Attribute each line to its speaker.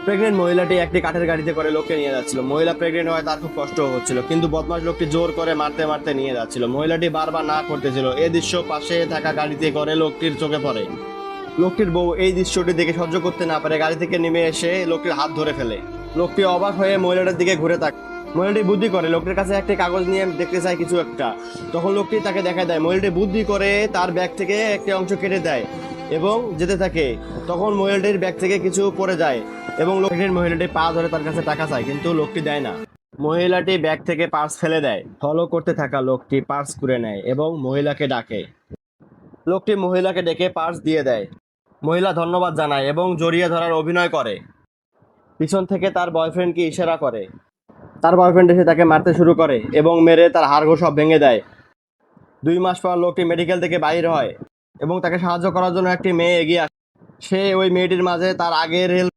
Speaker 1: Pregnant মহিলাটি একটি কাঠের গাড়িতে করে লোককে নিয়ে যাচ্ছিল। মহিলা প্রেগনেন্ট হয়, তার খুব কষ্ট হচ্ছিল, কিন্তু বদমাশ লোকটি জোর করে মারতে মারতে নিয়ে যাচ্ছিল। মহিলাটি বারবার না করতেছিল। এই দৃশ্য পাশে থাকা গাড়িতে করে লোকটির চোখে পড়ে। লোকটির বউ এই দৃশ্যটি দেখে সহ্য করতে না পারে গাড়ি থেকে নেমে এসে লোকটির হাত ধরে ফেলে। লোকটি অবাক হয়ে মহিলাটার দিকে ঘুরে তাকায়। মহিলাটি বুদ্ধি করে লোকটির কাছে একটি কাগজ নিয়ে দেখতে চায় কিছু একটা। তখন লোকটি তাকে দেখা দেয়। মহিলাটি বুদ্ধি করে তার ব্যাগ থেকে একটি অংশ কেটে দেয় এবং যেতে থাকে। তখন মহিলাটির ব্যাগ থেকে কিছু পড়ে যায় এবং মহিলাটি পা ধরে তার কাছে টাকা চায়, কিন্তু লোকটি দেয় না। মহিলাটি ব্যাগ থেকে পার্স ফেলে দেয়। ফলো করতে থাকা লোকটি পার্স কুড়ে নেয় এবং মহিলাকে ডাকে। লোকটি মহিলাকে ডেকে পার্স দিয়ে দেয়। মহিলা ধন্যবাদ জানায় এবং জড়িয়ে ধরার অভিনয় করে। পিছন থেকে তার বয়ফ্রেন্ডকে ইশারা করে। তার বয়ফ্রেন্ড এসে তাকে মারতে শুরু করে এবং মেরে তার হাড়গোড় সব ভেঙে দেয়। 2 মাস পর লোকটি মেডিকেল থেকে বাইর হয় এবং তাকে সাহায্য করার জন্য একটি মেয়ে এগিয়ে আসে। সে ওই মেয়েটির মাঝে তার আগের